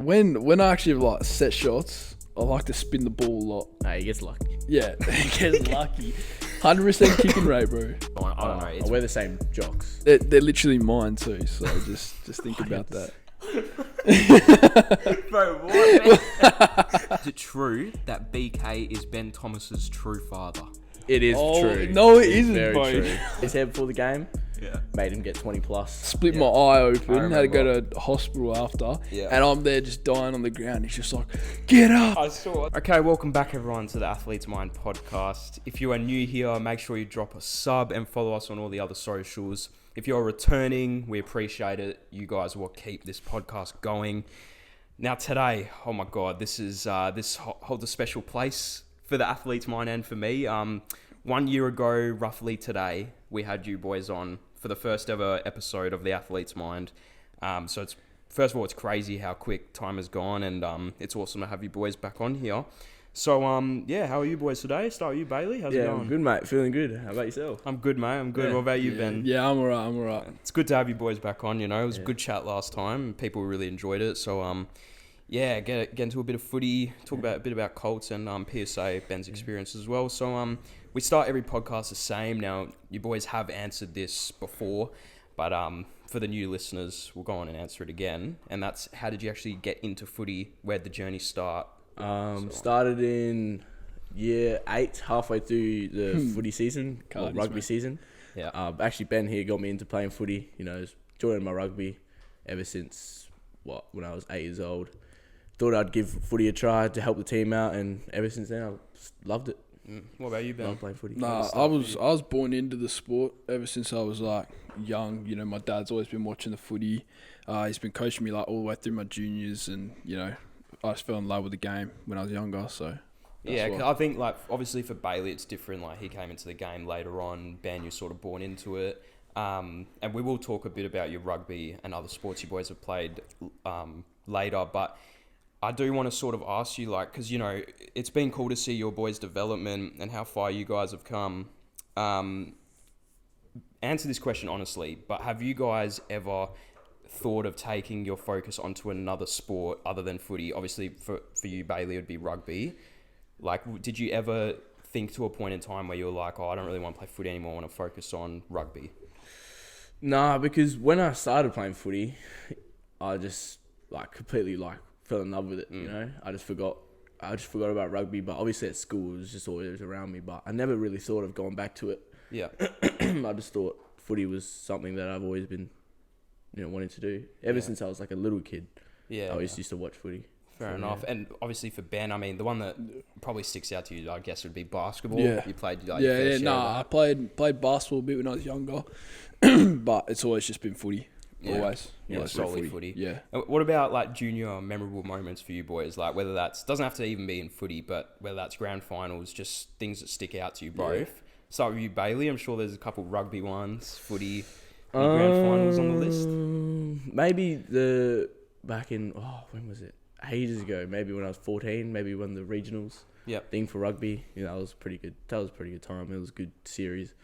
When I actually like set shots, I like to spin the ball a lot. Nah, he gets lucky. Yeah, he gets lucky. 100% kicking rate, bro. I don't know. I wear the same jocks. They're literally mine too, so just think about that. Bro, what? Is it true that BK is Ben Thomas's true father? It is true. No, it isn't, very bro. true. His head before the game made him get 20 plus. Split my eye open, had to go to hospital after, and I'm there just dying on the ground. He's just like, get up. I saw it. Okay, welcome back everyone to the Athlete's Mind podcast. If you are new here, make sure you drop a sub and follow us on all the other socials. If you're returning, we appreciate it. You guys will keep this podcast going. Now today, oh my God, this holds a special place for the Athlete's Mind and for me. 1 year ago, roughly today, we had you boys on for the first ever episode of the Athlete's Mind. So it's first of all, it's crazy how quick time has gone, and it's awesome to have you boys back on here. So how are you boys today? Start with you, Bailey. How's it going? I'm good, mate. Feeling good. How about yourself? I'm good, mate. I'm good. Yeah. What about you, Ben? Yeah, I'm alright. It's good to have you boys back on. You know, it was a good chat last time. People really enjoyed it. So get into a bit of footy, talk about a bit about Colts and PSA, Ben's experience as well. So we start every podcast the same. Now, you boys have answered this before, but for the new listeners, we'll go on and answer it again. And that's, how did you actually get into footy? Where'd the journey start? Started in year 8, halfway through the footy season, rugby season. Yeah. Actually, Ben here got me into playing footy. You know, joining my rugby ever since when I was 8 years old. Thought I'd give footy a try to help the team out, and ever since then, I loved it. What about you, Ben? Love playing footy. Nah, I was born into the sport ever since I was like young. You know, my dad's always been watching the footy. He's been coaching me like all the way through my juniors, and you know, I just fell in love with the game when I was younger. So yeah, cause I think like obviously for Bailey it's different. Like he came into the game later on. Ben, you're sort of born into it. And we will talk a bit about your rugby and other sports you boys have played later, but I do want to sort of ask you, like, because, you know, it's been cool to see your boys' development and how far you guys have come. Answer this question honestly, but have you guys ever thought of taking your focus onto another sport other than footy? Obviously, for you, Bailey, it would be rugby. Like, did you ever think to a point in time where you were like, I don't really want to play footy anymore, I want to focus on rugby? Nah, because when I started playing footy, I just, completely, fell in love with it, you know. I just forgot about rugby, but obviously at school it was just always around me, but I never really thought of going back to it. Yeah. I just thought footy was something that I've always been, you know, wanting to do ever since I was like a little kid. I always used to watch footy. Fair enough. And obviously for Ben, I mean, the one that probably sticks out to you, I guess, would be basketball. Yeah. You played I played basketball a bit when I was younger, but it's always just been footy. Always. Yeah, solely footy. Yeah. What about like junior memorable moments for you boys? Like whether that's, doesn't have to even be in footy, but whether that's grand finals, just things that stick out to you both. Yeah. Start with you, Bailey. I'm sure there's a couple rugby ones, footy, grand finals on the list. Maybe back in, when was it? Ages ago. Maybe when I was 14, maybe when the regionals thing for rugby. You know, that was pretty good. That was a pretty good time. It was a good series.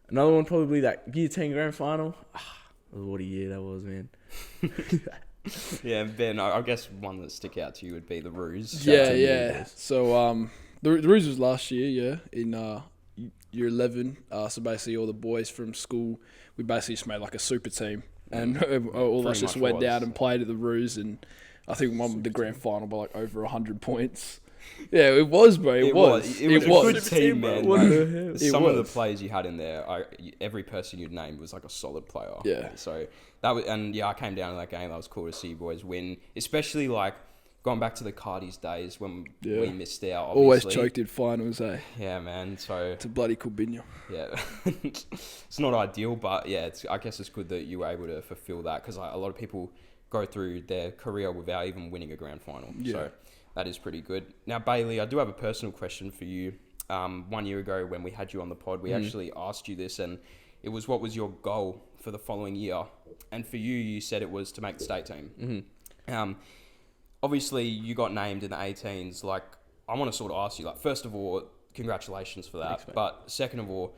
Another one, probably that year 10 grand final. What a year that was, man. Yeah, Ben, I guess one that stick out to you would be the Ruse. Yeah. So the Ruse was last year, in year 11. So basically all the boys from school, we basically just made like a super team. And all of us just went down and played at the Ruse, and I think we won the grand final by like over 100 points. Yeah, it was, bro. It was. It was a good team, man. Some of the players you had in there, every person you'd named was like a solid player. Yeah. So that was, and I came down to that game. That was cool to see you boys win, especially like going back to the Cardi's days when we missed out. Obviously. Always choked in finals, eh? Yeah, man. So it's a bloody Corbinho. Yeah, it's not ideal, but yeah, I guess it's good that you were able to fulfill that, because a lot of people go through their career without even winning a grand final. Yeah. So that is pretty good. Now, Bailey, I do have a personal question for you. 1 year ago when we had you on the pod, we actually asked you this, and it was, what was your goal for the following year? And for you, you said it was to make the state team. Mm-hmm. Obviously, you got named in the 18s. Like, I want to sort of ask you, like, first of all, congratulations for that. Thanks, but second of all,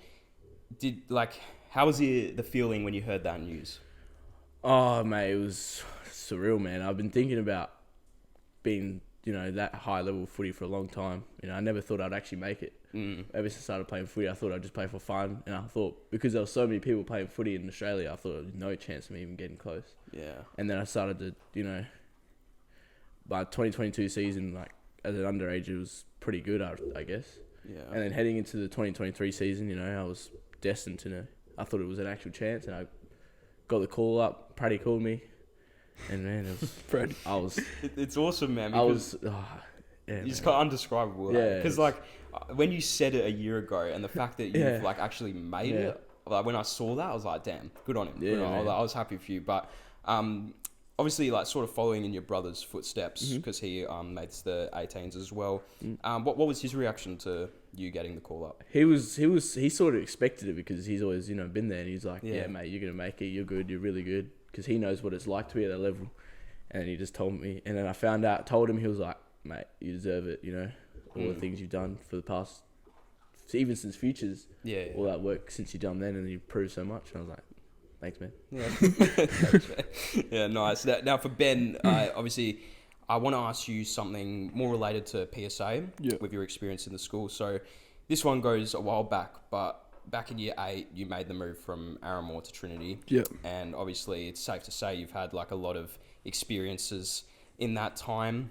how was the feeling when you heard that news? Oh, mate, it was surreal, man. I've been thinking about been, that high level of footy for a long time. I never thought I'd actually make it. Ever since I started playing footy, I thought I'd just play for fun. And I thought, because there were so many people playing footy in Australia, I thought there was no chance of me even getting close. Yeah. And then I started to, by 2022 season, like, as an underage, it was pretty good, I guess. Yeah. And then heading into the 2023 season, I was destined to I thought it was an actual chance, and I got the call up. Paddy called me, and man, it was Fred. I was. It's awesome, man. Because you just got undescribable. Yeah. Because when you said it a year ago, and the fact that you've actually made it, when I saw that, I was like, damn, good on him. Yeah, I was happy for you, but obviously, sort of following in your brother's footsteps, because he made the 18s as well. What was his reaction to you getting the call up? He sort of expected it, because he's always been there, and he's like, yeah mate, you're gonna make it. You're good. You're really good, because he knows what it's like to be at that level. And he just told me, and then I told him, he was like, mate, you deserve it. All the things you've done for the past, even since Futures, all that work since you done then, and you proved so much. And I was like, thanks, man. Yeah, thanks, man. Yeah, nice. Now for Ben, obviously, I want to ask you something more related to PSA with your experience in the school. So this one goes a while back, but back in year 8, you made the move from Arrowmore to Trinity. Yeah. And obviously, it's safe to say you've had a lot of experiences in that time.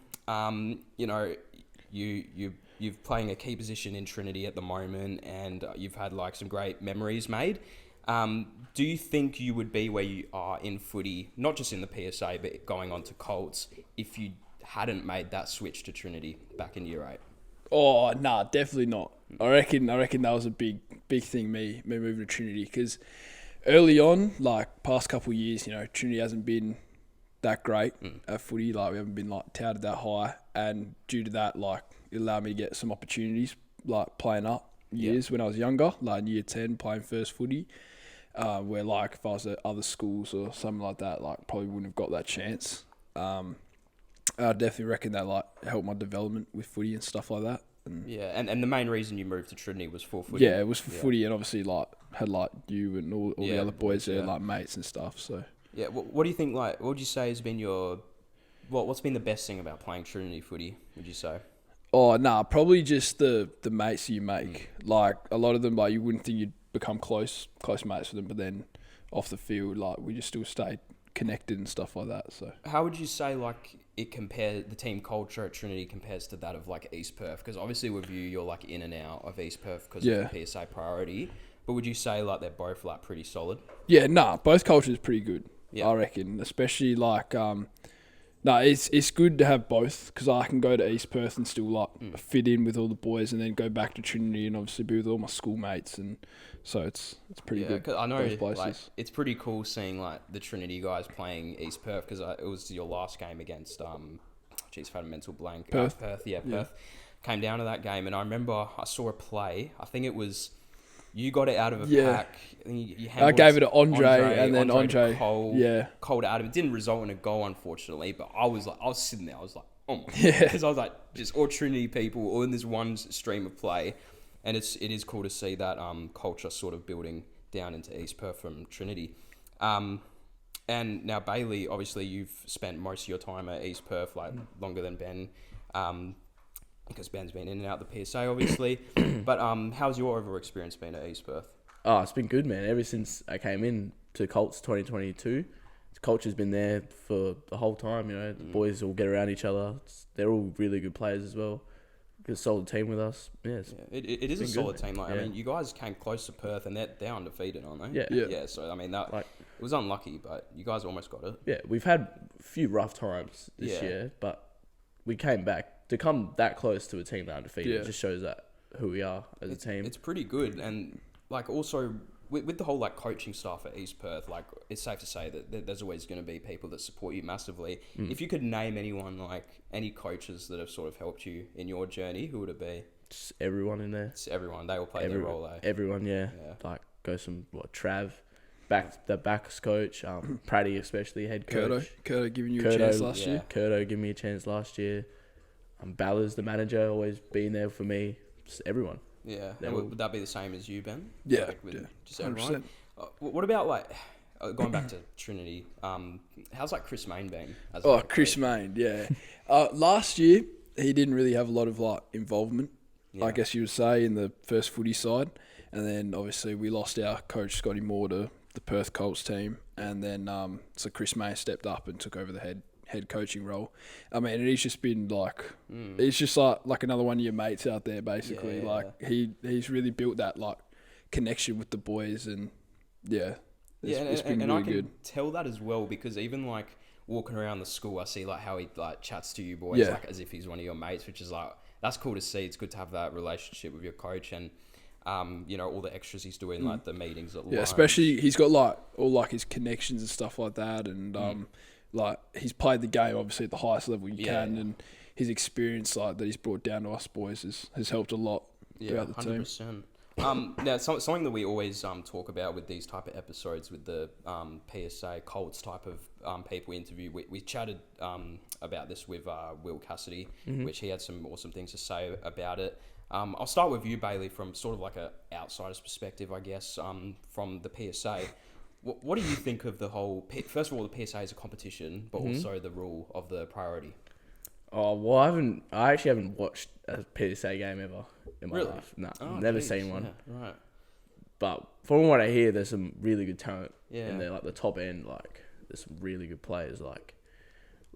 You're playing a key position in Trinity at the moment, and you've had some great memories made. Do you think you would be where you are in footy, not just in the PSA, but going on to Colts, if you hadn't made that switch to Trinity back in year 8? Oh, nah, definitely not. I reckon that was a big thing, me moving to Trinity, because early on, past couple of years, Trinity hasn't been that great at footy. We haven't been touted that high, and due to that, it allowed me to get some opportunities, playing up years when I was younger, in year 10, playing first footy, where if I was at other schools or something like that, probably wouldn't have got that chance. I definitely reckon that helped my development with footy and stuff like that. And the main reason you moved to Trinity was for footy. Yeah, it was for footy, and obviously had you and all the other boys there, mates and stuff. So yeah, what do you think? What would you say has been what's been the best thing about playing Trinity footy? Would you say? Oh, nah, probably just the mates you make. A lot of them, you wouldn't think you'd become close mates with them, but then off the field, we just still stayed connected and stuff like that. So how would you say the team culture at Trinity compares to that of East Perth? Because obviously with you, you're in and out of East Perth because of the PSA priority. But would you say they're both pretty solid? Yeah, nah, both cultures pretty good. Yeah. I reckon, especially it's good to have both, because I can go to East Perth and still fit in with all the boys, and then go back to Trinity and obviously be with all my schoolmates, and so it's pretty good. I know both places. It's pretty cool seeing the Trinity guys playing East Perth, because it was your last game against I've had a mental blank. Perth. Perth. Came down to that game, and I remember I saw a play. I think it was. You got it out of a pack. I gave it to Andre, and then Andre Cole to Adam. It didn't result in a goal, unfortunately. But I was sitting there. I was like, oh my god, because I was just all Trinity people, all in this one stream of play, and it is cool to see that culture sort of building down into East Perth from Trinity. And now Bailey, obviously you've spent most of your time at East Perth, longer than Ben. Because Ben's been in and out the PSA, obviously. But how's your overall experience been at East Perth? Oh, it's been good, man. Ever since I came in to Colts 2022, the culture's been there for the whole time. The boys all get around each other. They're all really good players as well. Good solid team with us. It is a solid team. I mean, you guys came close to Perth, and they're undefeated, aren't they? Yeah. So I mean, it was unlucky, but you guys almost got it. Yeah, we've had a few rough times this year, but we came back. To come that close to a team that undefeated, it just shows that who we are as a team. It's pretty good, and also with the whole coaching staff at East Perth, it's safe to say that there's always going to be people that support you massively. If you could name anyone, any coaches that have sort of helped you in your journey, who would it be? Just everyone in there. It's everyone. They all play their role. Everyone, yeah. Goes from Trav. The backs coach, Praddy especially, head coach. Curto giving you a chance last year. Curto giving me a chance last year. Ballas, the manager, always been there for me. Just everyone. Yeah. And would that be the same as you, Ben? Yeah. Just everyone? What about going back to Trinity, how's like Chris Main been? Chris Main, yeah. Last year, he didn't really have a lot of like involvement, I guess you would say, in the first footy side. And then obviously we lost our coach, Scotty Moore, to the Perth Colts team. And then so Chris Main stepped up and took over the head coaching role. I mean, and he's just been like, he's just like another one of your mates out there, basically. Yeah. Like he's really built that like connection with the boys, and it's been really I can good. tell that as well, because even like walking around the school, I see like how he like chats to you boys like as if he's one of your mates, which is like, that's cool to see. It's good to have that relationship with your coach, and all the extras he's doing, like the meetings at lunch. Especially he's got like all like his connections and stuff like that, and like he's played the game obviously at the highest level you can, and his experience like that he's brought down to us boys has helped a lot throughout the 100%. team. Now, something that we always talk about with these type of episodes with the PSA Colts type of people we interview. We chatted about this with Will Cassidy, which he had some awesome things to say about it. I'll start with you, Bailey, from sort of like a outsider's perspective, I guess, from the PSA. What do you think of the whole... First of all, the PSA is a competition, but also the rule of the priority. Oh, well, I actually haven't watched a PSA game ever in my life. No, never seen one. Yeah, right. But from what I hear, there's some really good talent in there. Like the top end, like there's some really good players. Like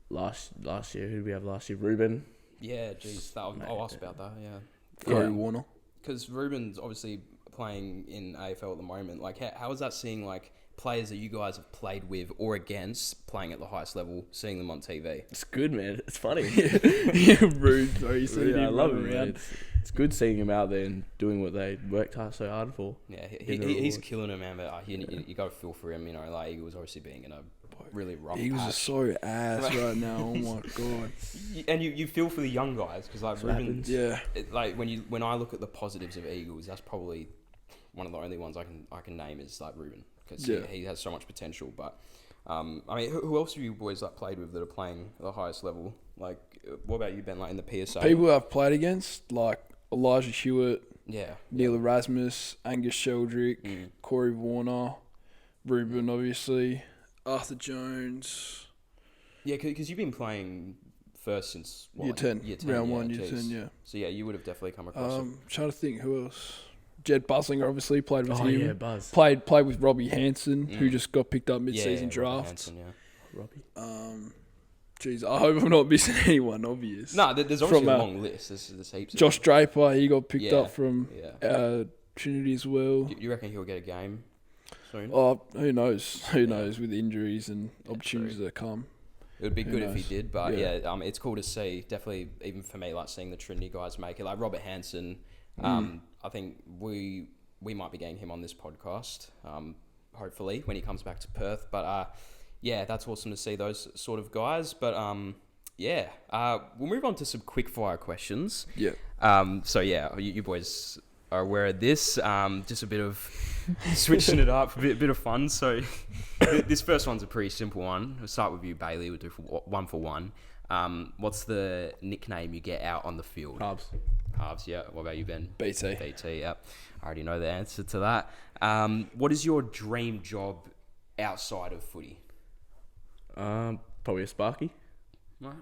last year, who did we have last year? Ruben. Yeah, geez, I'll ask about that. Yeah, Corey Warner. Because Ruben's obviously playing in AFL at the moment. Like, how is that seeing like players that you guys have played with or against playing at the highest level, seeing them on TV? It's good, man. It's funny. Rude, bro. I love him, man. It's good seeing him out there and doing what they worked so hard for. Yeah, he's killing it, man. But you got to feel for him. Like he was obviously being in a really rough He was patch. just so ass right now. Oh my god. And you feel for the young guys, because like Ruben, like when I look at the positives of Eagles, that's probably one of the only ones I can name is like Ruben, because he has so much potential. But I mean, who else have you boys like played with that are playing at the highest level? Like, what about you, Ben? Like in the PSA, people I've played against, like Elijah Hewitt, Neil yeah. Erasmus, Angus Sheldrick, Corey Warner, Ruben, obviously, Arthur Jones. Yeah, because you've been playing first since year 10, round 1, year 10, yeah. So yeah, you would have definitely come across it. Trying to think who else. Jed Buslinger obviously played with him. Yeah, Buzz. Played with Robbie Hanson, who just got picked up mid-season draft. Hanson, Robbie. Jeez, I hope I'm not missing anyone obvious. No, there's obviously a long list. There's heaps. Josh Draper, he got picked up from Trinity as well. You reckon he'll get a game soon? Oh, who knows? Who knows with injuries and opportunities that come. It would be good if he did, but it's cool to see. Definitely, even for me, like seeing the Trinity guys make it. Like Robert Hanson, I think we might be getting him on this podcast, hopefully when he comes back to Perth. But that's awesome to see those sort of guys. But we'll move on to some quick fire questions. Yeah. You boys are aware of this. Just a bit of switching it up, a bit of fun. So this first one's a pretty simple one. We'll start with you, Bailey. We'll do one for one. What's the nickname you get out on the field? Harbs, yeah. What about you, Ben? BT, yeah. I already know the answer to that. What is your dream job outside of footy? Probably a Sparky. Right.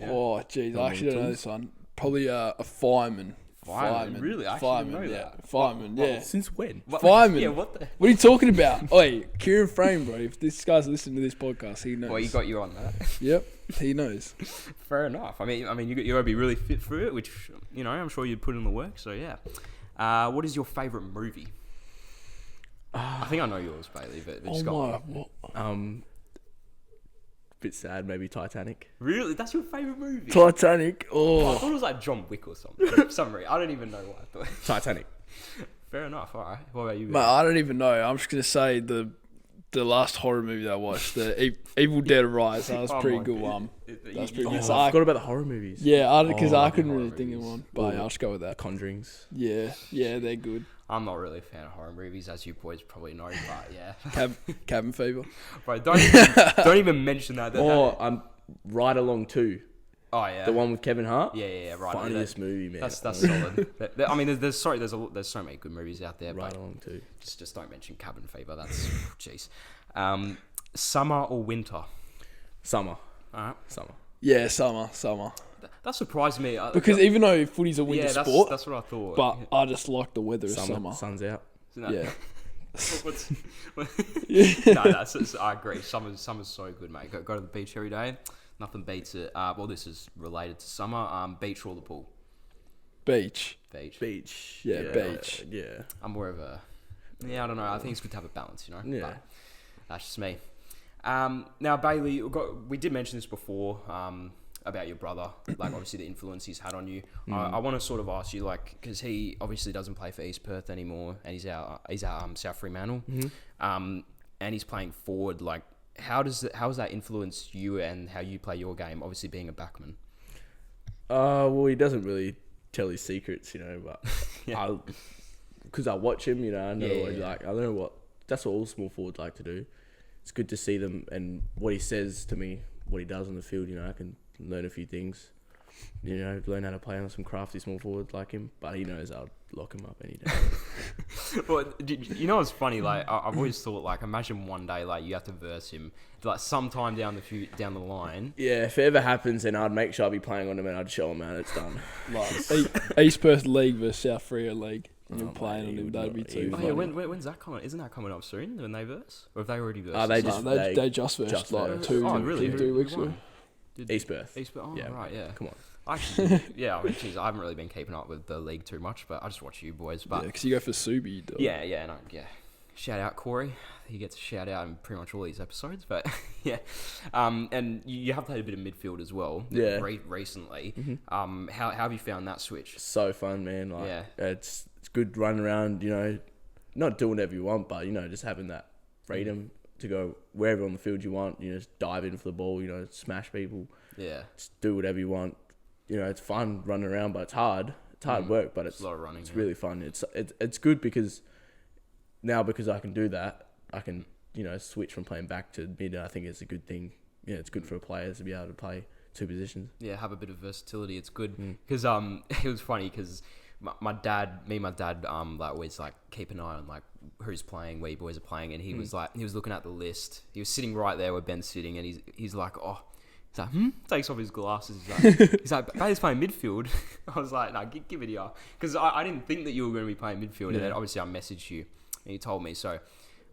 Oh, jeez, I actually don't know this one. Probably a fireman. Fireman? Really? I actually didn't know that. Fireman, yeah. Since when? Fireman. Yeah, what are you talking about? Oi, Kieran Frame, bro. If this guy's listening to this podcast, he knows. Well, he got you on that. Yep, he knows. Fair enough. I mean, you got to be really fit for it, which, I'm sure you'd put in the work, so yeah. What is your favourite movie? I think I know yours, Bailey, but just go on. Bit sad, maybe Titanic. Really? That's your favourite movie? Titanic. I Oh. thought it was like John Wick or something. For some reason. I don't even know why I thought. Titanic. Fair enough. All right. What about you? Mate, I don't even know. I'm just going to say the last horror movie that I watched, the Evil Dead Rise. That was a pretty good one. That's pretty good. I forgot about the horror movies. Yeah, because I couldn't really think of one. But I'll just go with that. Conjurings. Yeah, they're good. I'm not really a fan of horror movies, as you boys probably know, but yeah. Cabin Fever. Right, don't even mention that. I'm Ride Along 2. Oh yeah, the one with Kevin Hart. Yeah, right. Funniest movie, man. That's solid. I mean, there's so many good movies out there. Ride but Along 2. Just don't mention Cabin Fever. That's jeez. Summer or winter? Summer. All right. Summer. Yeah, summer. That surprised me. Because even though footy's a winter sport, that's what I thought. but I just like the weather of Summer. summer. Sun's out. Yeah. I agree. Summer's so good, mate. Go to the beach every day. Nothing beats it. Well, this is related to summer. Beach or the pool? Beach. Beach. Yeah, beach. Yeah. I'm more of a... Yeah, I don't know. I think it's good to have a balance, you know? Yeah. But that's just me. Now, Bailey, we did mention this before about your brother, like obviously the influence he's had on you. I want to sort of ask you, like, because he obviously doesn't play for East Perth anymore, and he's out South Fremantle, and he's playing forward. Like, how has that influenced you and how you play your game? Obviously, being a backman. Well, he doesn't really tell his secrets, you know, but because I watch him, you know, I know what he's like. I know that's what all small forwards like to do. It's good to see them and what he says to me, what he does on the field. You know, I can learn a few things. You know, learn how to play on some crafty small forwards like him. But he knows I'll lock him up any day. Well, you know what's funny? Like, I've always thought, like, imagine one day, like, you have to verse him, like, sometime down the line. Yeah, if it ever happens, then I'd make sure I'd be playing on him and I'd show him how it's done. Like East Perth League versus South Freo League. And you're playing on him, that'd be too funny. Yeah, when's that coming? Isn't that coming up soon when they verse? Or have they already versed? They just versed like 2 weeks ago. East Perth. Oh, yeah. Right, yeah. Come on. Actually, yeah, I mean, geez, I haven't really been keeping up with the league too much, but I just watch you boys. But because you go for Subi, though. Yeah. Shout out Corey. He gets a shout out in pretty much all these episodes, but yeah. And you have played a bit of midfield as well. Yeah. Recently. Mm-hmm. How have you found that switch? So fun, man. Like, it's good running around. You know, not doing whatever you want, but you know, just having that freedom to go wherever on the field you want. You know, just dive in for the ball. You know, smash people. Yeah. Just do whatever you want. You know, it's fun running around, but it's hard. It's hard work, but it's a lot of running. It's really fun. It's good because I can do that, I can, you know, switch from playing back to mid. I think it's a good thing. Yeah, it's good for players to be able to play two positions. Yeah, have a bit of versatility. It's good because it was funny because my dad, like always like keep an eye on like who's playing, where you boys are playing, and he was looking at the list. He was sitting right there where Ben's sitting, and he's like, oh. He's like, takes off his glasses. He's like, Bailey's playing midfield. I was like, no, give it here. Because I didn't think that you were going to be playing midfield. And then obviously I messaged you and you told me. So,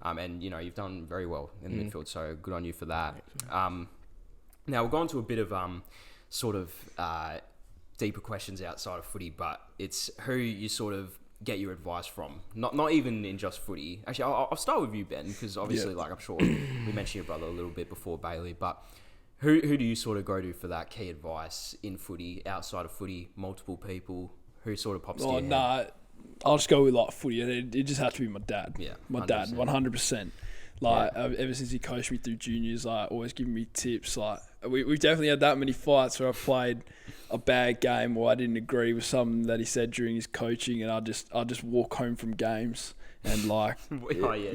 and you know, you've done very well in the midfield. So good on you for that. Now we'll go on to a bit of sort of deeper questions outside of footy, but it's who you sort of get your advice from. Not even in just footy. Actually, I'll start with you, Ben, because obviously, like I'm sure we mentioned your brother a little bit before Bailey, but Who do you sort of go to for that key advice in footy, outside of footy, multiple people? Who sort of pops to your head? I'll just go with like footy. It just has to be my dad. Yeah, my 100%. Dad, 100%. Like ever since he coached me through juniors, like always giving me tips. Like we've definitely had that many fights where I've played a bad game or I didn't agree with something that he said during his coaching, and I just walk home from games. And like,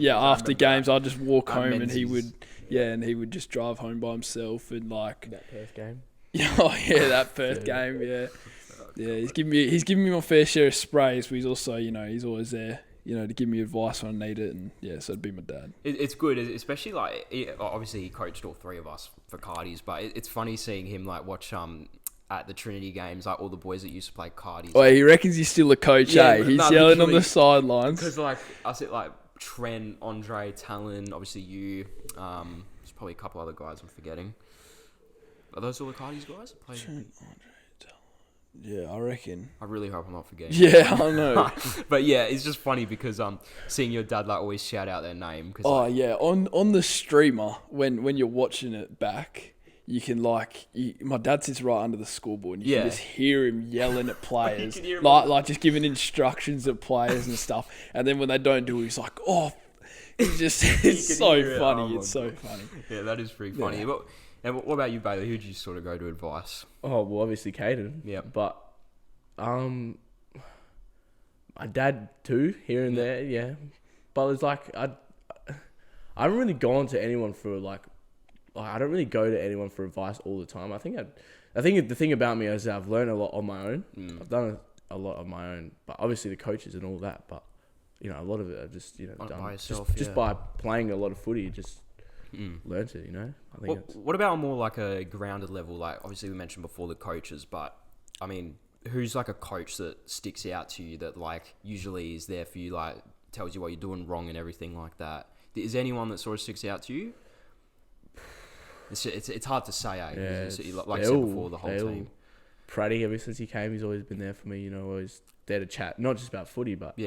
after games, I'd just walk home, and he would just drive home by himself, and like that Perth game. That Perth game, he's giving me my fair share of sprays, but he's also, you know, he's always there, you know, to give me advice when I need it, and so it'd be my dad. It's good, especially like obviously he coached all three of us for Cardies, but it's funny seeing him like watch at the Trinity games, like all the boys that used to play Cardies. Oh, he reckons he's still a coach, He's yelling on the sidelines. Because like I said, like Trent, Andre, Talon, obviously you. There's probably a couple other guys I'm forgetting. Are those all the Cardies guys? Trent, Andre, Talon. Yeah, I reckon. I really hope I'm not forgetting. Yeah, I know. But yeah, it's just funny because seeing your dad like always shout out their name. Cause, on the streamer when you're watching it back. You can my dad sits right under the scoreboard, and you can just hear him yelling at players, like just giving instructions at players and stuff. And then when they don't do it, he's like, "Oh," it's so funny. It's so funny. Yeah, that is pretty funny. Yeah. And what about you, Bailey? Who do you sort of go to advice? Oh well, obviously Caden. Yeah, but my dad too, here and there. Yeah, but it's like I haven't really gone to anyone for like. I don't really go to anyone for advice all the time. I think the thing about me is that I've learned a lot on my own. I've done a lot on my own, but obviously the coaches and all that. But you know, a lot of it I've just done by yourself, just by playing a lot of footy. Just learnt it. I think. What about on more like a grounded level? Like obviously we mentioned before the coaches, but I mean, who's like a coach that sticks out to you that like usually is there for you, like tells you what you're doing wrong and everything like that? Is there anyone that sort of sticks out to you? It's hard to say, eh? Yeah, like I said before, the whole team. Praddy, ever since he came, he's always been there for me. Always there to chat, not just about footy, but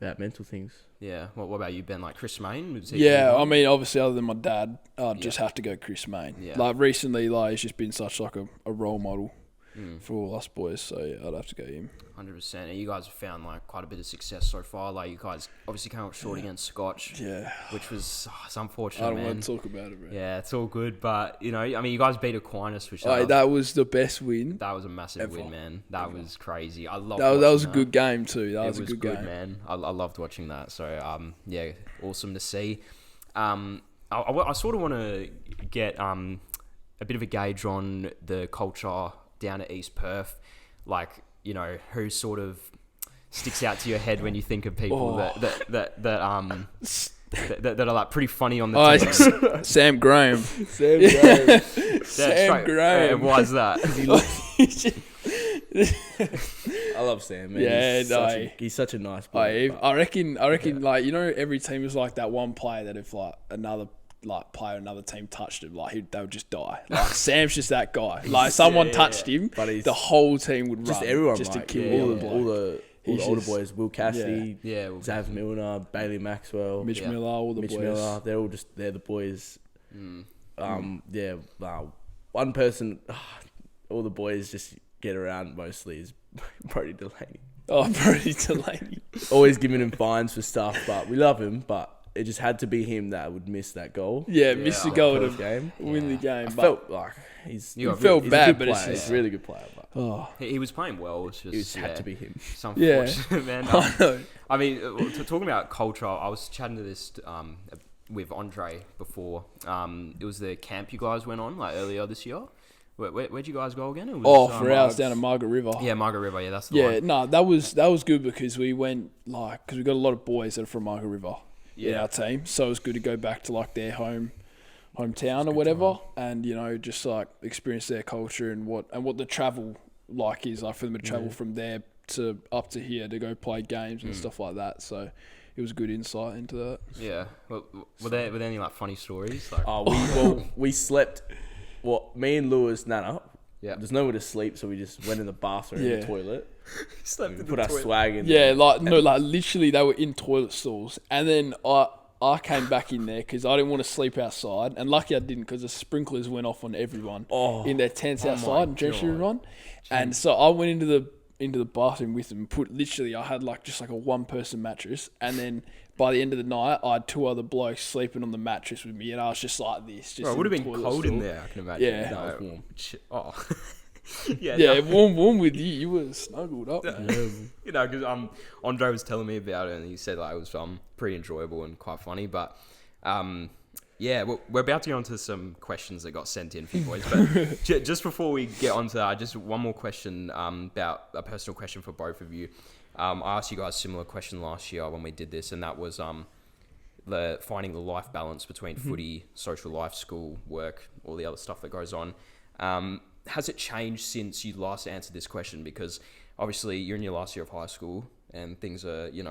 about mental things. Yeah. What about you, Ben? Like Chris Main? I mean, obviously, other than my dad, I'd just have to go Chris Main. Yeah. Like recently, like he's just been such like a role model for all us boys. So yeah, I'd have to go him. 100%. And you guys have found like quite a bit of success so far. Like you guys obviously came up short against Scotch. Yeah. Which was it's unfortunate. I don't want to talk about it, bro. Yeah, it's all good, but I mean, you guys beat Aquinas, which that was the best win. That was a massive win, man. That was crazy. I loved that was a good game too. That was a good game, man. I loved watching that. So yeah, awesome to see. I sort of want to get a bit of a gauge on the culture down at East Perth, like who sort of sticks out to your head when you think of people that are like pretty funny on the team. Sam Graham. Sam Graham. Why is that? I love Sam, man. Yeah, he's such a nice boy. I reckon like every team is like that one player that if like another team touched him, like they would just die. Like Sam's just that guy. Like someone touched him, but the whole team would just run everyone just to kill all the older boys. Will Cassidy, Zav Milner, Bailey Maxwell, Mitch Miller, all the boys. Miller, they're the boys. One person, all the boys just get around mostly is Brody Delaney. Oh, Brody Delaney. Always giving him fines for stuff, but we love him, but it just had to be him that would miss that goal. Miss the goal to win the game. I felt like he's bad, but he's a really good player. But he was playing well. It's just had to be him. It's unfortunate, man. I know. I mean, talking about culture, I was chatting to this with Andre before. It was the camp you guys went on like earlier this year. Where'd you guys go again? It was, for ours down at Margaret River. Yeah, Margaret River. Yeah, that's the one. No, that was good because we went because we got a lot of boys that are from Margaret River in our team, so it was good to go back to like their hometown or whatever, and just like experience their culture and what the travel like is like for them to travel from there to up to here to go play games and stuff like that. So it was good insight into that. Yeah. Well, were there any like funny stories? Like, we slept. Well, me and Lewis, Nana. Yeah. There's nowhere to sleep, so we just went in the bathroom in the toilet. Slept in put our swag in. Yeah, literally they were in toilet stalls, and then I came back in there because I didn't want to sleep outside, and lucky I didn't because the sprinklers went off on everyone in their tents outside and drenched everyone. And so I went into the bathroom with them. I had like just like a 1-person mattress, and then by the end of the night, I had 2 other blokes sleeping on the mattress with me, and I was just like this. Just it would have been cold in there, I can imagine. Yeah, no, it was warm. Warm with you. You were snuggled up. Because Andre was telling me about it, and he said like it was pretty enjoyable and quite funny. But we're about to go on to some questions that got sent in for you boys. But just before we get on to that, just one more question about a personal question for both of you. I asked you guys a similar question last year when we did this, and that was finding the life balance between footy, social life, school, work, all the other stuff that goes on. Has it changed since you last answered this question? Because obviously you're in your last year of high school, and things are, you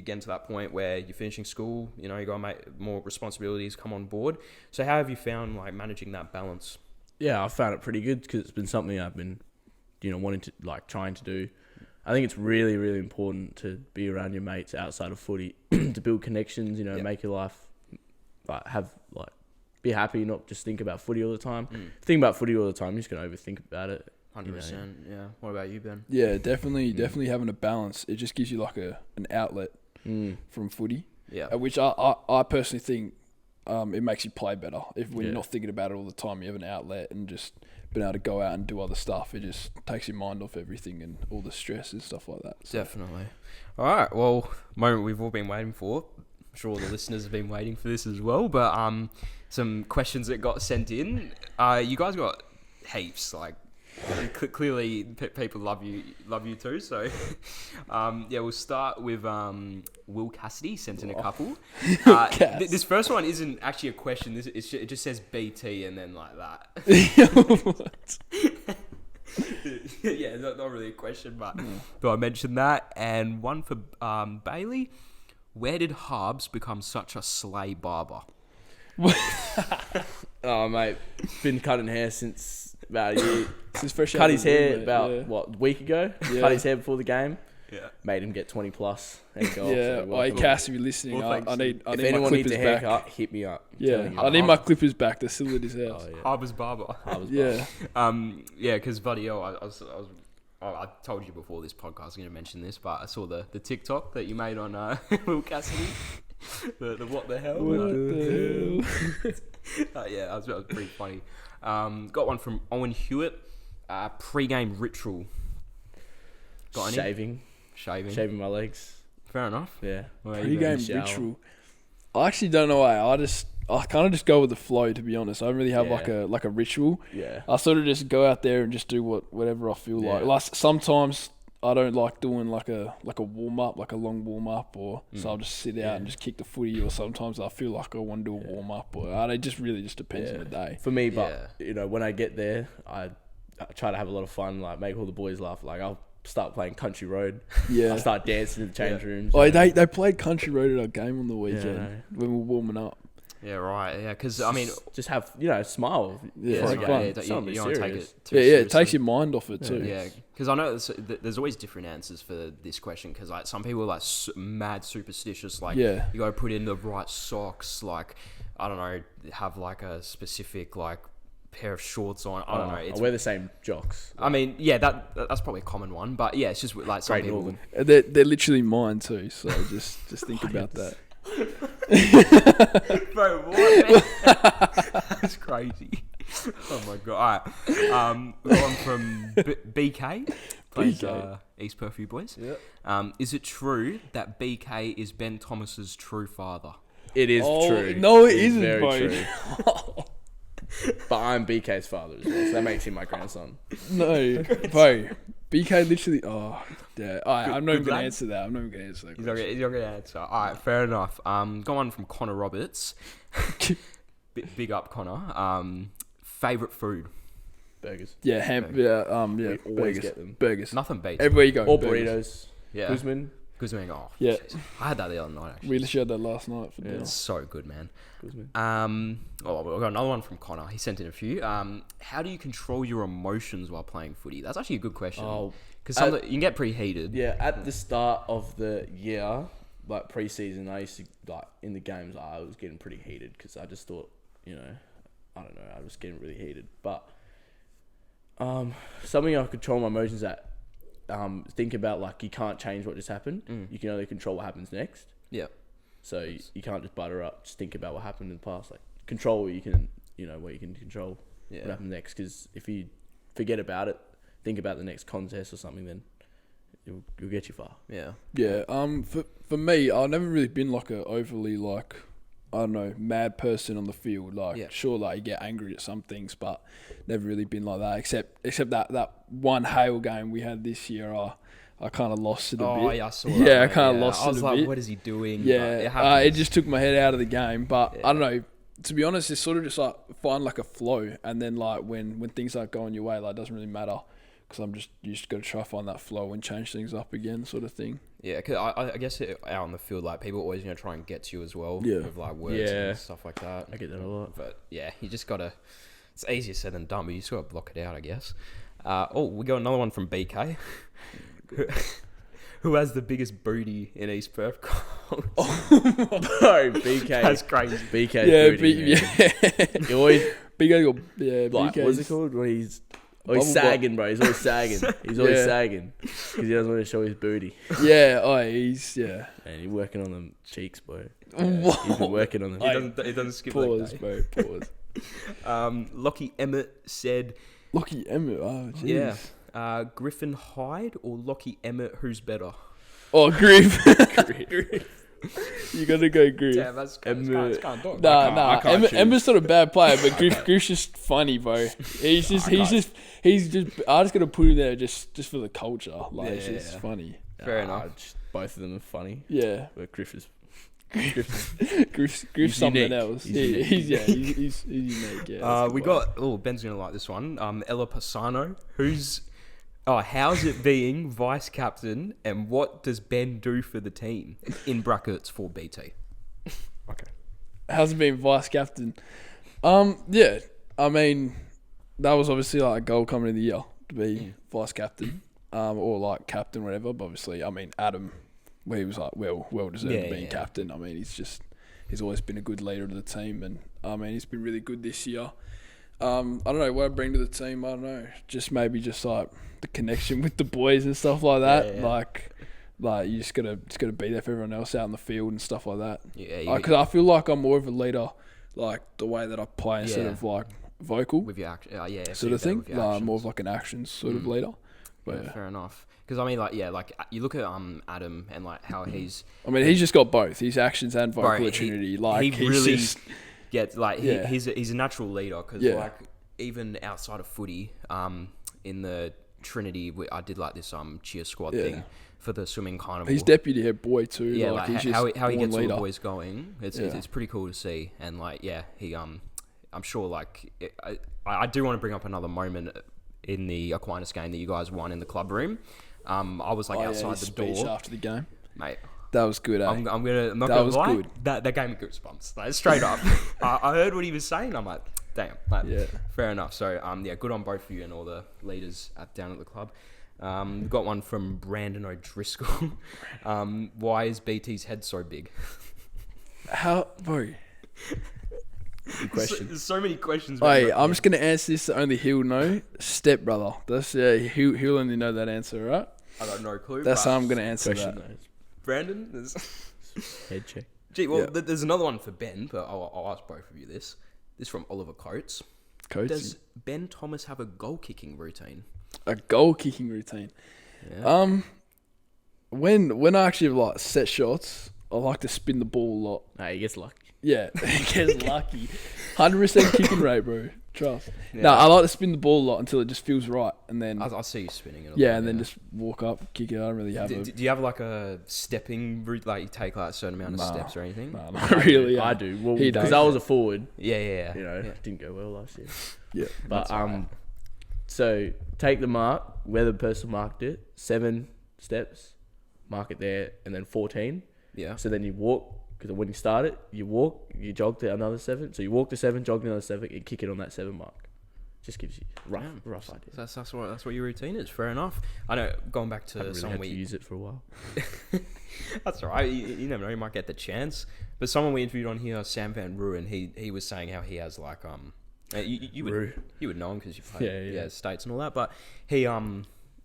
get to that point where you're finishing school, you got to make more responsibilities come on board. So how have you found like managing that balance? Yeah, I found it pretty good because it's been something I've been, wanting to trying to do. I think it's really, really important to be around your mates outside of footy to build connections, make your life be happy, not just think about footy all the time. Think about footy all the time, you're just going to overthink about it. 100%, yeah. What about you, Ben? Yeah, definitely having a balance. It just gives you like an outlet from footy. Yeah. Which I personally think it makes you play better. When you're not thinking about it all the time, you have an outlet and just being able to go out and do other stuff. It just takes your mind off everything and all the stress and stuff like that. So. Definitely. All right. Well, moment we've all been waiting for. I'm sure all the listeners have been waiting for this as well. But some questions that got sent in. You guys got heaps, like Clearly, people love you too. So, we'll start with Will Cassidy sent in a couple. This first one isn't actually a question. It just says BT and then like that. What? Yeah, not really a question, but do I mention that? And one for Bailey. Where did Harbs become such a slay barber? Oh, mate, been cutting hair since about a year. Since fresh Cut out his of the hair room, mate, about yeah. what, a week ago. Yeah. Cut his hair before the game. Yeah. Made him get 20 plus. And go Yeah, off, so Cass, if you're listening, Well, I need if my anyone needs clippers a back. haircut, hit me up. I'm Yeah, telling you. I need my clippers back. They're still at his house. Oh, yeah. Harbors barber. Harbors Yeah. Because Buddy, I told you before this podcast, I was going to mention this, but I saw the TikTok that you made on Will Cassidy. the what the hell? What the hell? Yeah, that was pretty funny. Got one from Owen Hewitt. Pre-game ritual. Got any? Shaving my legs. Fair enough. Yeah. Pre-game ritual. I actually don't know why. I kind of just go with the flow, to be honest. I don't really have like a ritual. Yeah. I sort of just go out there and just do whatever I feel like. Like sometimes I don't like doing like a warm up, like a long warm up, or so I'll just sit out and just kick the footy. Or sometimes I feel like I want to do a warm up, or it just really just depends on the day. For me, but when I get there, I try to have a lot of fun, like make all the boys laugh. Like I'll start playing Country Road. Yeah. I start dancing in the change rooms. Oh, they played Country Road at our game on the weekend when we were warming up. Yeah, right. Yeah, because I mean, just have smile. Yeah, for a it's game. fun. You don't take it too Yeah, seriously. it takes your mind off it too. Yeah, because I know there's always different answers for this question. Because like some people are like mad superstitious. Like you got to put in the right socks. Like I don't know, have like a specific like pair of shorts on. I don't know. I wear the same jocks. I mean, yeah, that's probably a common one. But yeah, it's just like some Great people. Northern. They're literally mine too. So just think about that. Bro, what? Man? That's crazy. Oh my god! All right, we got one from BK. Plays East Perth you boys. Yeah. Is it true that BK is Ben Thomas's true father? It is true. No, it isn't, very bro. true. But I'm BK's father as well, so that makes him my grandson. No, bro. BK literally. Oh, yeah. I'm not even good gonna lad. answer that. I'm not even gonna answer that. He's not gonna answer. All right, fair enough. Got one from Connor Roberts. Big up, Connor. Favorite food? Burgers. Yeah, We always burgers. get them. Burgers. Nothing beats. Everywhere you go. Or burgers. burritos. Yeah. Guzman. Guzman. Oh, Yeah. jeez. I had that the other night. Actually. We literally had that last night for dinner. It's so good, man. Guzman. We've got another one from Connor. He sent in a few. How do you control your emotions while playing footy? That's actually a good question. Because you can get pretty heated. Yeah, at the start of the year, like pre-season, I used to, like, in the games, I was getting pretty heated because I just thought, I don't know, I was getting really heated. But something I control my emotions at, think about, like, you can't change what just happened. You can only control what happens next. Yeah. So you can't just butter up. Just think about what happened in the past. Like, control what you can, what you can control. Yeah. What happens next. Because if you forget about it, think about the next contest or something, then you'll get you far. Yeah. Yeah. For me, I've never really been like a overly like, I don't know, mad person on the field. Like, sure, like you get angry at some things, but never really been like that. Except that one Hale game we had this year. I kind of lost it a bit. Oh, yeah, I saw that. Yeah, I kind of lost it a bit. I was like, what is he doing? Yeah, it just took my head out of the game. But I don't know. To be honest, it's sort of just like find like a flow, and then like when things aren't going your way, like it doesn't really matter. Because you just got to try to find that flow and change things up again, sort of thing. Yeah, because I guess out on the field, like people always try and get to you as well. Yeah. With like words and stuff like that. I get that a lot. But yeah, you just gotta. It's easier said than done, but you just gotta block it out, I guess. We got another one from BK. Who has the biggest booty in East Perth? Bro, BK. That's crazy. BK's booty, He always, BK, like, BK's, what's it called? When he's sagging, bro. He's always sagging. He's always sagging because he doesn't want to show his booty. he's And he's working on them cheeks, bro. What? He's been working on them. He doesn't skip Pause, leg bro. Pause. Lockie Emmett said, Lockie Emmett. Oh, jeez. Yeah. Griffin Hyde or Lockie Emmett, who's better? Oh, Griff. You gotta go Griff. Yeah, that's kind of dog. Nah. Ember's not a bad player, but Griff's just funny, bro. He's just. I just gotta put him there just for the culture. Like it's just funny. Fair enough. Both of them are funny. Yeah, but Griff's something unique. else. He's unique. Yeah. We got. Oh, Ben's gonna like this one. Ella Pisano, who's. Oh, how's it being vice captain, and what does Ben do for the team? In brackets for BT. Okay. How's it being vice captain? Yeah. I mean, that was obviously like a goal coming in the year to be vice captain, or like captain, whatever. But obviously, I mean, Adam, he was like well deserved being captain. I mean, he's always been a good leader of the team, and I mean, he's been really good this year. I don't know what I bring to the team. I don't know, just maybe like the connection with the boys and stuff like that. Yeah. Like you just gotta be there for everyone else out in the field and stuff like that. Yeah, because I feel like I'm more of a leader, like the way that I play instead of like vocal with your action. sort of thing. Like more of like an actions sort of leader. But yeah, fair enough. Because I mean, like you look at Adam and like how he's. I mean, he's just got both. His actions and vocal at Trinity. Like he really just, gets like he's a natural leader because like even outside of footy, in the Trinity, I did like this cheer squad thing for the swimming carnival. He's deputy head boy too. Yeah, like he's how he gets leader. all the boys going. It's pretty cool to see, and like he I'm sure like I do want to bring up another moment in the Aquinas game that you guys won in the club room. I was like outside the door after the game, mate. That was good. I'm not gonna lie. Good. That gave me goosebumps. Like, straight up. I heard what he was saying. I'm like, damn. Like, fair enough. So good on both of you and all the leaders down at the club. We've got one from Brandon O'Driscoll. Why is BT's head so big? How, bro? Good question. There's so many questions. Hey, I'm just gonna answer this. Only he'll know. Step brother. That's he'll only know that answer, right? I got no clue. That's how I'm gonna answer that. Brandon? Head check. Gee, well, there's another one for Ben, but I'll ask both of you this. This from Oliver Coates. Does Ben Thomas have a goal kicking routine? A goal kicking routine? Yeah. When I actually like set shots, I like to spin the ball a lot. Nah, he gets lucky. Yeah, he gets lucky. 100% kicking rate, bro. Trust. Yeah. No, I like to spin the ball a lot until it just feels right, and then I see you spinning it. Then just walk up, kick it. I don't really have. Do you have like a stepping route, like you take like a certain amount of steps or anything? No, not really. I do. Well, because I was a forward. Yeah. You know, didn't go well last year. Yeah, but so take the mark where the person marked it. 7 steps, mark it there, and then 14. Yeah. So then you walk. Because when you start it, you walk, you jog to another 7. So you walk to 7, jog to another 7, and kick it on that 7 mark. Just gives you rough idea. That's what your routine is. Fair enough. I know. Going back to someone we use it for a while. That's all right. You never know. You might get the chance. But someone we interviewed on here, Sam Van Ruin, he was saying how he has like you would know him because you play states and all that. But he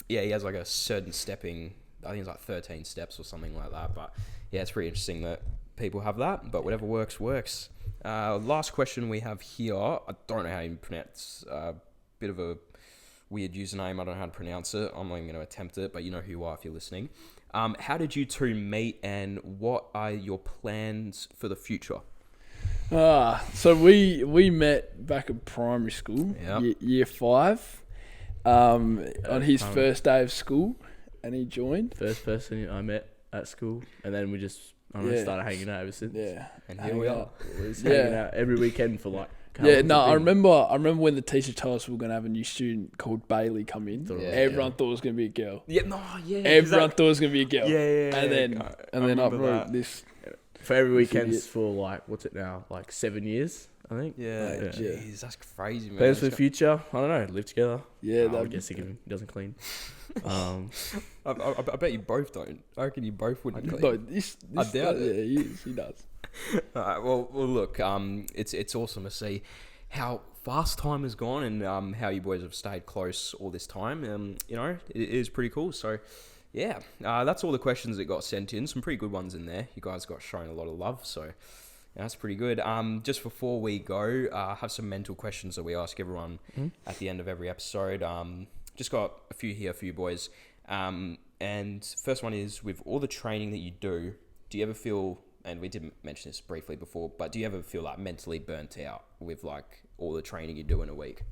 he has like a certain stepping. I think it's like 13 steps or something like that. But yeah, it's pretty interesting that people have that, but whatever works. Last question we have here. I don't know how you pronounce. Bit of a weird username. I don't know how to pronounce it. I'm not even going to attempt it, but you know who you are if you're listening. How did you two meet, and what are your plans for the future? So we met back in primary school, year 5, on his first day of school, and he joined. First person I met at school, and then we just started hanging out ever since. Yeah, and here we are. Hanging out every weekend for like. I remember when the teacher told us we were going to have a new student called Bailey come in. Everyone thought it was going to be a girl. Everyone thought it was going to be a girl. And then I wrote this for every weekends for like what's it now, like 7 years, I think. Jeez, that's crazy, man. Plans for the future? I don't know. Live together. Yeah, I would get sick of him. He doesn't clean. I bet you both don't. I reckon you both wouldn't clean. No, I doubt it. Yeah, he does. Well, look. It's awesome to see how fast time has gone and how you boys have stayed close all this time. You know, it is pretty cool. So, yeah, that's all the questions that got sent in. Some pretty good ones in there. You guys got shown a lot of love, so that's pretty good. Just before we go, have some mental questions that we ask everyone at the end of every episode. Just got a few here for you boys. And first one is, with all the training that you do do you ever feel, and we did mention this briefly before, but do you ever feel like mentally burnt out with like all the training you do in a week?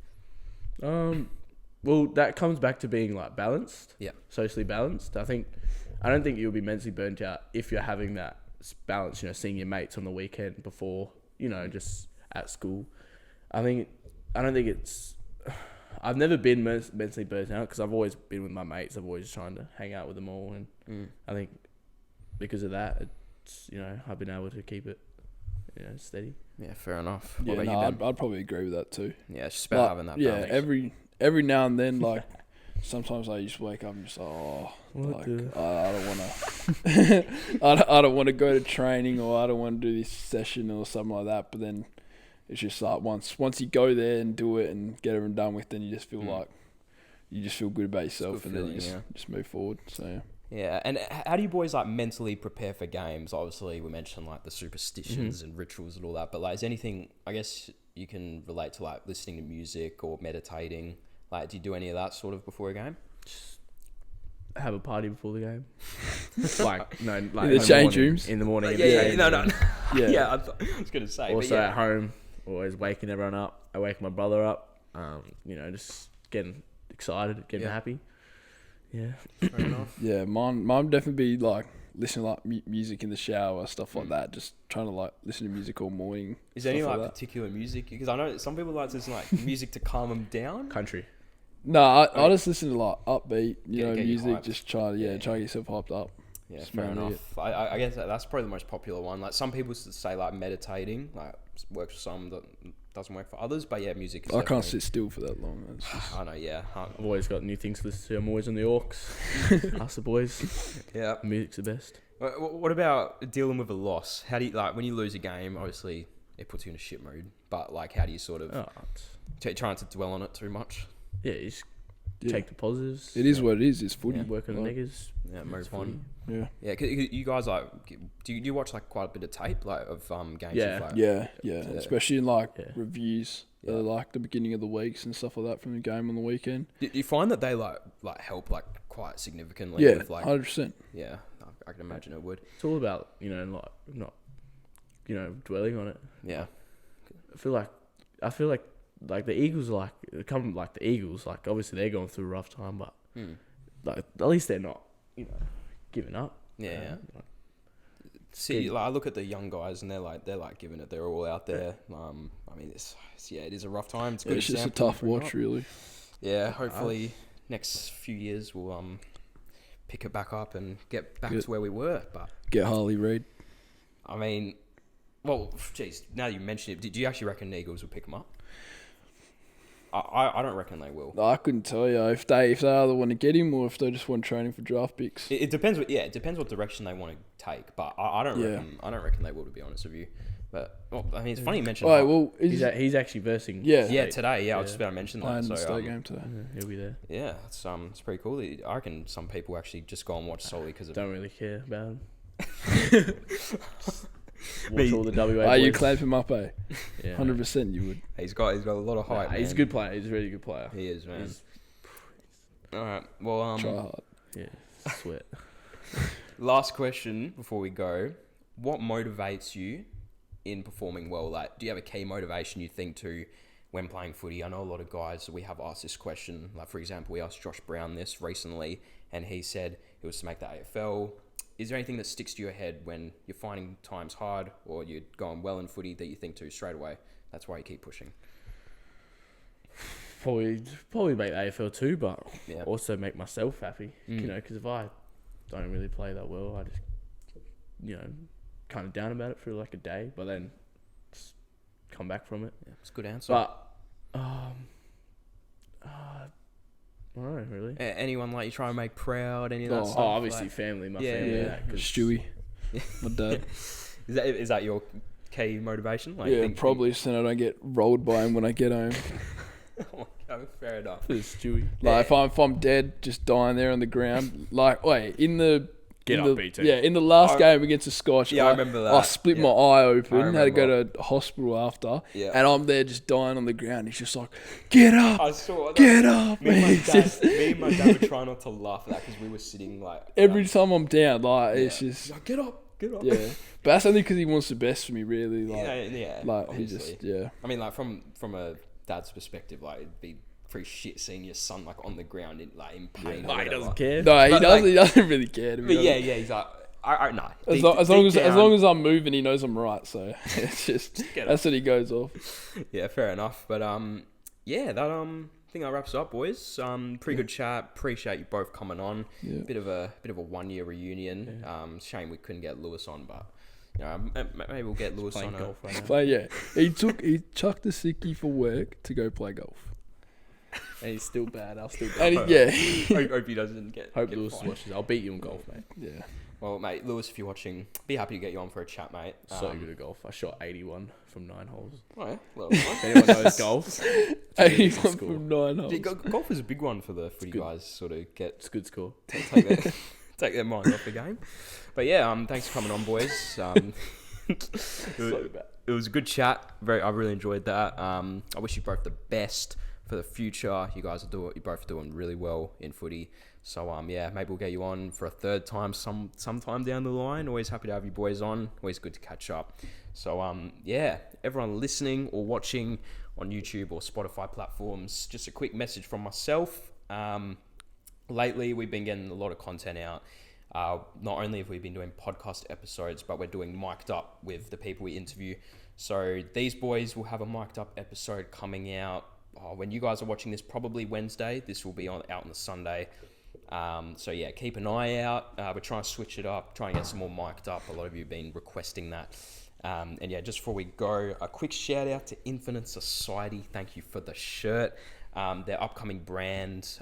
Well, that comes back to being like balanced. Yeah. Socially balanced. I don't think you'll be mentally burnt out if you're having that balance, seeing your mates on the weekend before, just at school. I've never been mentally burnt out because I've always been with my mates. I've always trying to hang out with them all. And I think because of that, it's, I've been able to keep it, steady. Yeah, fair enough. Yeah, what about you, Ben? I'd probably agree with that too. Yeah, it's just about having that balance. Yeah, every now and then, like, sometimes I just wake up and just I don't want to, I don't want to go to training, or I don't want to do this session or something like that. But then it's just like once you go there and do it and get everything done with, then you just feel like you just feel good about yourself, and then you just move forward. So yeah. Yeah, and how do you boys like mentally prepare for games? Obviously, we mentioned like the superstitions and rituals and all that, but like, is anything, I guess you can relate to like listening to music or meditating? Like, do you do any of that sort of before a game? Just have a party before the game. In the change rooms in the morning. Yeah, I was gonna say. Also at home, always waking everyone up. I wake my brother up. Just getting excited, getting happy. Yeah. Fair enough. Yeah, mine definitely be like listening to like music in the shower, stuff like that. Just trying to like listen to music all morning. Is there any like particular music? Because I know some people like to listen like music to calm them down. Country. No, I just listen to like upbeat, music. Just try to get yourself hyped up. Yeah, fair enough. I guess that's probably the most popular one. Like some people say like meditating, like works for some, that doesn't work for others. But yeah, music is I can't sit still for that long. I know, yeah. I've always got new things to listen to. I'm always on the Orcs. Us the boys. Yeah. Music's the best. What about dealing with a loss? How do you, like, when you lose a game, obviously it puts you in a shit mood, but like how do you sort of trying to dwell on it too much? Yeah, you just take the positives. It is what it is. It's footy. Yeah, work on the negatives. Yeah, move on. Yeah. Yeah, cause you guys like, do you watch like quite a bit of tape like of games? Yeah. Especially in like reviews, like the beginning of the weeks and stuff like that from the game on the weekend. Do you find that they like help like quite significantly? Yeah, with, like, 100%. Yeah, I can imagine it would. It's all about not dwelling on it. Yeah, I feel like the Eagles are the Eagles, like obviously they're going through a rough time, but like at least they're not giving up. Yeah. See, like I look at the young guys and they're like giving it. They're all out there. I mean, it is a rough time. It's good. It's just a tough watch, really. Yeah, hopefully next few years we'll pick it back up and get back to where we were. But get Harley Reid. I mean, well, geez, now you mention it, do you actually reckon the Eagles will pick them up? I don't reckon they will. I couldn't tell you if they either want to get him or if they just want training for draft picks. It depends. It depends what direction they want to take. But I don't reckon they will, to be honest with you. But I mean, it's funny you mentioned. Right, well, he's actually versing. Yeah, today. Yeah, I was just about to mention that. I the state game today. He'll be there. Yeah, it's pretty cool. I reckon some people actually just go and watch solely because of. Don't really care about him. Watch all the WA boys. You clamp him up, eh? Yeah, 100% you would. He's got a lot of height. He's a good player. He's a really good player. He is, man. All right. Well, try hard. Yeah, sweat. Last question before we go: what motivates you in performing well? Like, do you have a key motivation you think to when playing footy? I know a lot of guys we have asked this question. Like, for example, we asked Josh Brown this recently, and he said it was to make the AFL. Is there anything that sticks to your head when you're finding times hard or you're going well in footy that you think to straight away? That's why you keep pushing. Probably make the AFL too, but also make myself happy. Because if I don't really play that well, I just, kind of down about it for like a day, but then just come back from it. Yeah, it's a good answer. But, I don't know, really. Anyone like you try and make proud? Any of that stuff? Oh, obviously family. My family. Yeah. Stewie, my dad. Is that your key motivation? Like, probably so I don't get rolled by him when I get home. Oh, fair enough. It's Stewie. Like if I'm dead, just dying there on the ground. Like in the BT. Yeah, in the last game against the Scotch. Yeah, I remember that. I split my eye open. Had to go to hospital after. Yeah. And I'm there just dying on the ground. He's just like, get up. I saw that. Get up. Me and my dad were trying not to laugh at that because we were sitting like... Every time I'm down, like, it's just... Like, get up. good on. Yeah, but that's only because he wants the best for me, really. Like, yeah. Like obviously. he just, I mean, like from a dad's perspective, like it'd be pretty shit seeing your son like on the ground in pain. No, he doesn't care. No, he But, doesn't. like- He doesn't really care. To be But yeah, honest. he's like, I no. As long as I'm moving, he knows I'm right. So it's just that's what he goes off. Yeah, fair enough. But yeah, that I think that wraps up, boys. Pretty good chat. Appreciate you both coming on. Yeah. Bit of a 1-year reunion. Shame we couldn't get Lewis on, but you know, maybe we'll get Lewis on. Golf right now. But yeah, he chucked the sickie for work to go play golf. And he's still bad. I'll still And Hope he doesn't get. Hope get Lewis fined. watches. I'll beat you in golf, mate. Yeah. Well, mate, Lewis, if you're watching, be happy to get you on for a chat, mate. So good at golf. I shot 81 from 9 holes. Oh yeah, well, If anyone knows golf, He it's a went score. from 9 holes. golf is a big one for the footy good. guys. Sort of get It's a good score. take their mind off the game. But yeah, thanks for coming on, boys. So bad. It was a good chat. I really enjoyed that. I wish you both the best for the future. You guys you're both doing really well in footy. So yeah, maybe we'll get you on for a third time sometime down the line. Always happy to have you boys on. Always good to catch up. So yeah, everyone listening or watching on YouTube or Spotify platforms, just a quick message from myself. Lately, we've been getting a lot of content out. Not only have we been doing podcast episodes, but we're doing mic'd up with the people we interview. So these boys will have a mic'd up episode coming out. When you guys are watching this, probably Wednesday. This will be out on the Sunday. So yeah, keep an eye out. We're trying to switch it up, trying to get some more mic'd up. A lot of you have been requesting that. And yeah, just before we go, a quick shout out to Infinite Society. Thank you for the shirt. Their upcoming brand,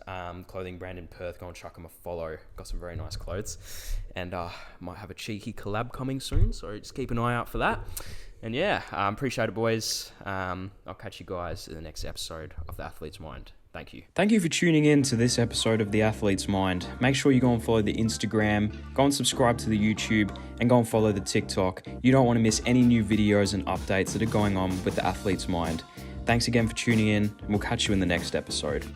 clothing brand in Perth. Go and chuck them a follow. Got some very nice clothes. And might have a cheeky collab coming soon. So just keep an eye out for that. And yeah, appreciate it, boys. I'll catch you guys in the next episode of The Athlete's Mind. Thank you. Thank you for tuning in to this episode of The Athlete's Mind. Make sure you go and follow the Instagram, go and subscribe to the YouTube, and go and follow the TikTok. You don't want to miss any new videos and updates that are going on with The Athlete's Mind. Thanks again for tuning in, and we'll catch you in the next episode.